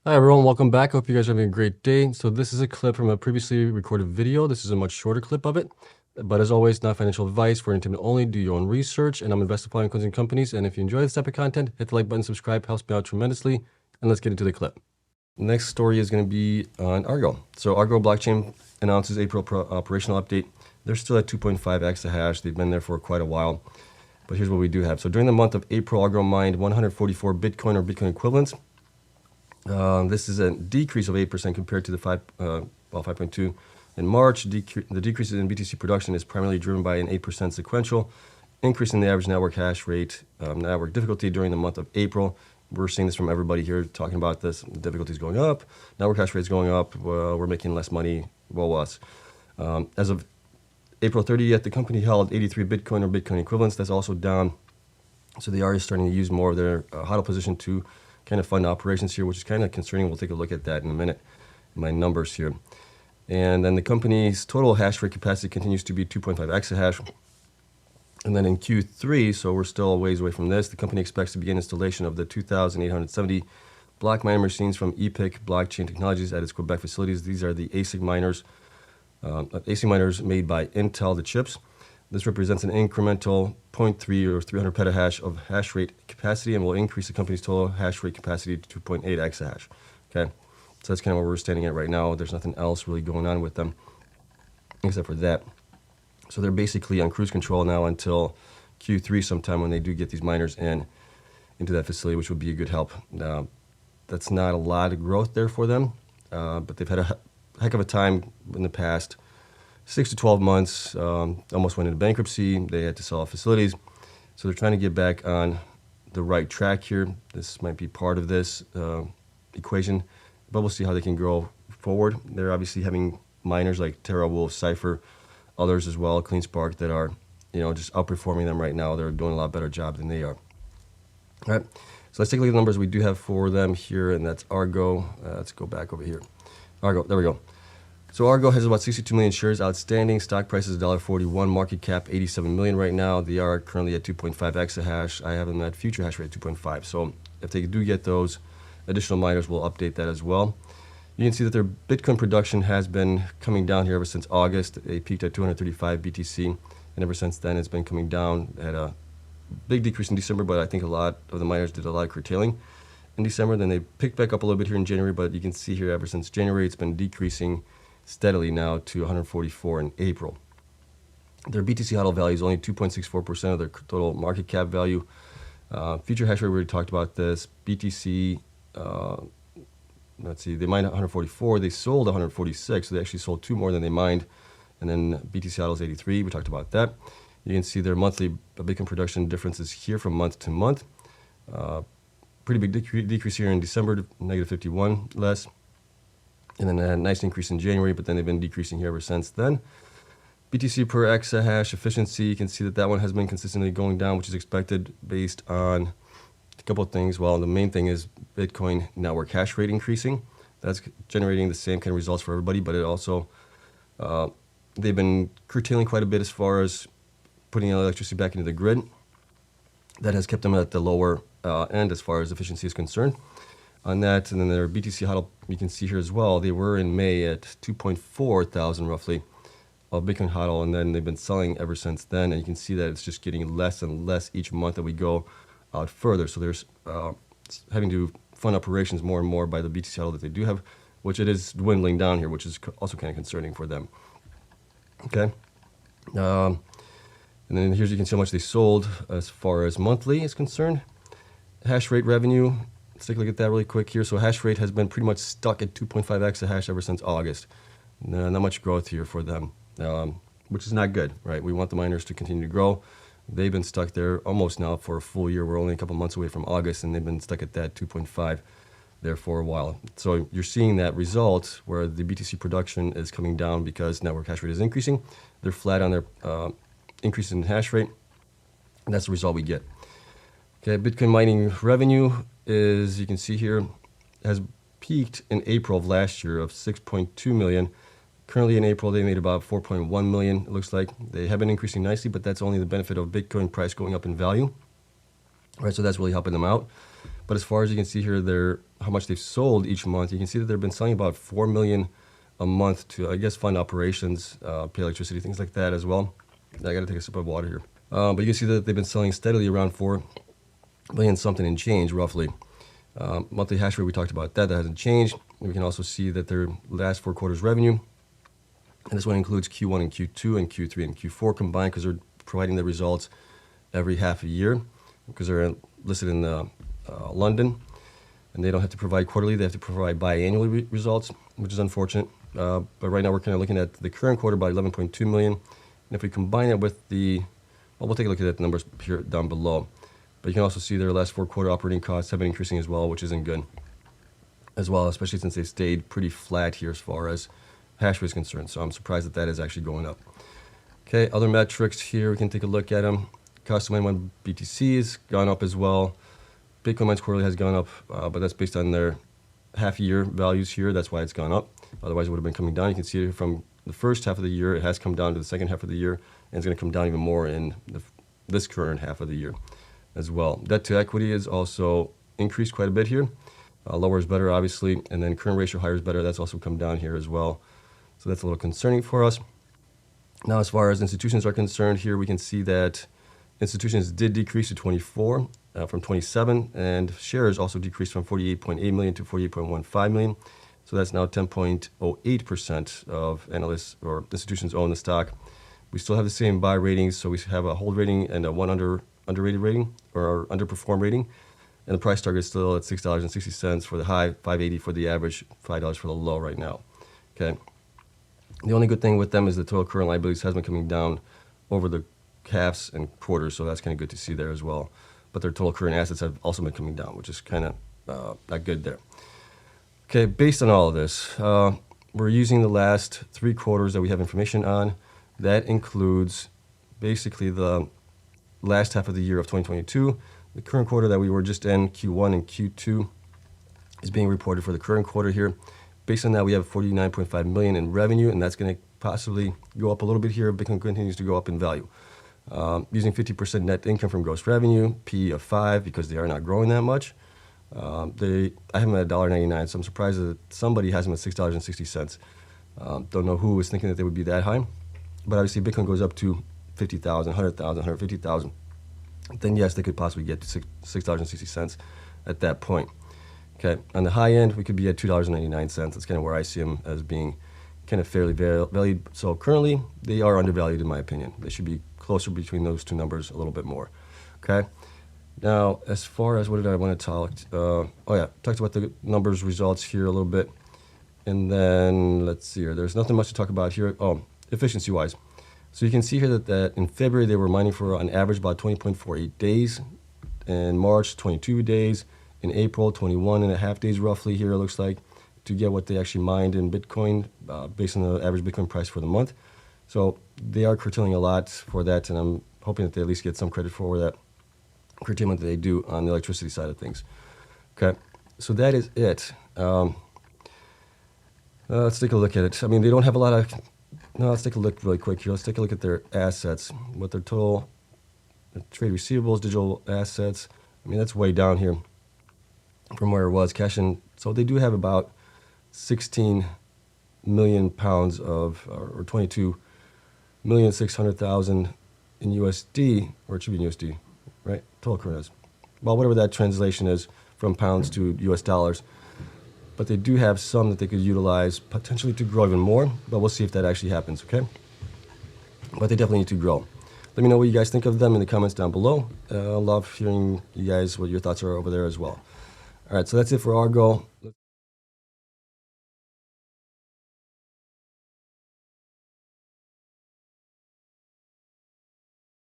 Hi everyone, welcome back. Hope you guys are having a great day. So this is a clip from a previously recorded video. This is a much shorter clip of it. But as always, not financial advice, for entertainment only. Do your own research. And I'm invested in closing companies. And if you enjoy this type of content, hit the like button, subscribe, helps me out tremendously. And let's get into the clip. Next story is going to be on Argo. So Argo Blockchain announces April operational update. They're still at 2.5 exahash. They've been there for quite a while. But here's what we do have. So during the month of April, Argo mined 144 Bitcoin or Bitcoin equivalents. This is a decrease of 8% compared to the 5.2 in March. The decrease in BTC production is primarily driven by an 8% sequential increase in the average network hash rate, network difficulty during the month of April. We're seeing this from everybody here talking about this. The difficulty is going up, network hash rate is going up. Well, we're making less money. Well, us. As of April 30th, the company held 83 Bitcoin or Bitcoin equivalents. That's also down. So they are starting to use more of their HODL position to kind of fund operations here, which is kind of concerning. We'll take a look at that in a minute, my numbers here. And then the company's total hash rate capacity continues to be 2.5 exahash. And then in Q3, so we're still a ways away from this, the company expects to begin installation of the 2,870 block miner machines from Epic Blockchain Technologies at its Quebec facilities. These are the ASIC miners made by Intel, the chips. This represents an incremental 0.3 or 300 petahash of hash rate capacity and will increase the company's total hash rate capacity to 2.8 exahash. Okay, so that's kind of where we're standing at right now. There's nothing else really going on with them except for that. So they're basically on cruise control now until Q3 sometime when they do get these miners into that facility, which would be a good help. That's not a lot of growth there for them, but they've had a heck of a time in the past 6 to 12 months, almost went into bankruptcy. They had to sell facilities. So they're trying to get back on the right track here. This might be part of this equation, but we'll see how they can grow forward. They're obviously having miners like TeraWolf, Cypher, others as well, CleanSpark, that are, just outperforming them right now. They're doing a lot better job than they are. All right, so let's take a look at the numbers we do have for them here, and that's Argo. Let's go back over here. Argo, there we go. So Argo has about 62 million shares outstanding. Stock price is $1.41. Market cap 87 million right now. They are currently at 2.5 exahash. I have them at future hash rate 2.5. So if they do get those additional miners, we'll update that as well. You can see that their Bitcoin production has been coming down here ever since August. They peaked at 235 BTC, and ever since then it's been coming down. Had a big decrease in December, but I think a lot of the miners did a lot of curtailing in December. Then they picked back up a little bit here in January, but you can see here ever since January it's been decreasing steadily now to 144 in April. Their BTC HODL value is only 2.64% of their total market cap value. Future hash rate, we already talked about this. BTC, let's see, they mined 144, they sold 146, so they actually sold 2 more than they mined. And then BTC HODL is 83, we talked about that. You can see their monthly Bitcoin production differences here from month to month. Pretty big decrease here in December, negative 51 less. And then a nice increase in January, but then they've been decreasing here ever since then. BTC per exahash efficiency, you can see that one has been consistently going down, which is expected based on a couple of things. Well, the main thing is Bitcoin network hash rate increasing. That's generating the same kind of results for everybody, but it also, they've been curtailing quite a bit as far as putting electricity back into the grid. That has kept them at the lower end as far as efficiency is concerned. On that, and then their BTC HODL, you can see here as well, they were in May at 2.4 thousand roughly of Bitcoin HODL, and then they've been selling ever since then, and you can see that it's just getting less and less each month that we go out further. So there's having to fund operations more and more by the BTC HODL that they do have, which it is dwindling down here, which is also kind of concerning for them. Okay. And then here's you can see how much they sold as far as monthly is concerned. Hash rate revenue. Let's take a look at that really quick here. So hash rate has been pretty much stuck at 2.5 exahash ever since August. Not much growth here for them, which is not good, right? We want the miners to continue to grow. They've been stuck there almost now for a full year. We're only a couple months away from August, and they've been stuck at that 2.5 there for a while. So you're seeing that result where the BTC production is coming down because network hash rate is increasing. They're flat on their increase in hash rate, and that's the result we get. Okay, Bitcoin mining revenue is, you can see here, has peaked in April of last year of 6.2 million. Currently in April, they made about 4.1 million, it looks like. They have been increasing nicely, but that's only the benefit of Bitcoin price going up in value. Right, so that's really helping them out. But as far as you can see here, how much they've sold each month, you can see that they've been selling about 4 million a month to, I guess, fund operations, pay electricity, things like that as well. I got to take a sip of water here. But you can see that they've been selling steadily around 4 million something and change, roughly. Monthly hash rate, we talked about that. That hasn't changed. We can also see that their last 4 quarters revenue, and this one includes Q1 and Q2 and Q3 and Q4 combined, because they're providing the results every half a year, because they're listed in London, and they don't have to provide quarterly. They have to provide biannual results, which is unfortunate. But right now we're kind of looking at the current quarter by 11.2 million. And if we combine it with we'll take a look at the numbers here down below. But you can also see their last 4 quarter operating costs have been increasing as well, which isn't good as well, especially since they've stayed pretty flat here as far as hash rate is concerned. So I'm surprised that is actually going up. Okay, other metrics here, we can take a look at them. Cost to mine 1 BTC has gone up as well. Bitcoin mines quarterly has gone up, but that's based on their half-year values here. That's why it's gone up. Otherwise, it would have been coming down. You can see it from the first half of the year. It has come down to the second half of the year, and it's going to come down even more in this current half of the year as well. Debt to equity is also increased quite a bit here. Lower is better, obviously, and then current ratio higher is better. That's also come down here as well. So that's a little concerning for us. Now, as far as institutions are concerned, here we can see that institutions did decrease to 24 from 27, and shares also decreased from 48.8 million to 48.15 million. So that's now 10.08% of analysts or institutions own the stock. We still have the same buy ratings, so we have a hold rating and a one underrated rating, or underperform rating. And the price target is still at $6.60 for the high, $5.80 for the average, $5 for the low right now. Okay. The only good thing with them is the total current liabilities has been coming down over the halves and quarters, so that's kind of good to see there as well. But their total current assets have also been coming down, which is kind of not good there. Okay, based on all of this, we're using the last 3 quarters that we have information on. That includes basically the last half of the year of 2022. The current quarter that we were just in, Q1 and Q2, is being reported for the current quarter here. Based on that, we have 49.5 million in revenue, and that's going to possibly go up a little bit here. Bitcoin continues to go up in value. Using 50% net income from gross revenue, P of 5, because they are not growing that much. I have them at $1.99, so I'm surprised that somebody has them at $6.60. Don't know who was thinking that they would be that high. But obviously, Bitcoin goes up to 50,000, 100,000, 150,000. Then yes, they could possibly get to $6.60 at that point. Okay, on the high end, we could be at $2.99. That's kind of where I see them as being kind of fairly valued. So currently, they are undervalued in my opinion. They should be closer between those two numbers a little bit more. Okay. Now, as far as what did I want to talk? Talked about the numbers results here a little bit, and then let's see here. There's nothing much to talk about here. Oh, efficiency-wise. So you can see here that in February they were mining for on average about 20.48 days. In March, 22 days. In April, 21.5 days roughly here it looks like, to get what they actually mined in Bitcoin based on the average Bitcoin price for the month. So they are curtailing a lot for that, and I'm hoping that they at least get some credit for that curtailment that they do on the electricity side of things. Okay, so that is it. Let's take a look at it. I mean, they don't have a lot of... No, let's take a look really quick here. Let's take a look at their assets, what their total trade receivables, digital assets. I mean, that's way down here from where it was. Cash in. So they do have about 16 million pounds of, or 22,600,000 in USD, or it should be in USD, right? Total current is. Well, whatever that translation is from pounds to US dollars. But they do have some that they could utilize potentially to grow even more, but we'll see if that actually happens, okay? But they definitely need to grow. Let me know what you guys think of them in the comments down below. I love hearing you guys, what your thoughts are over there as well. All right, so that's it for Argo.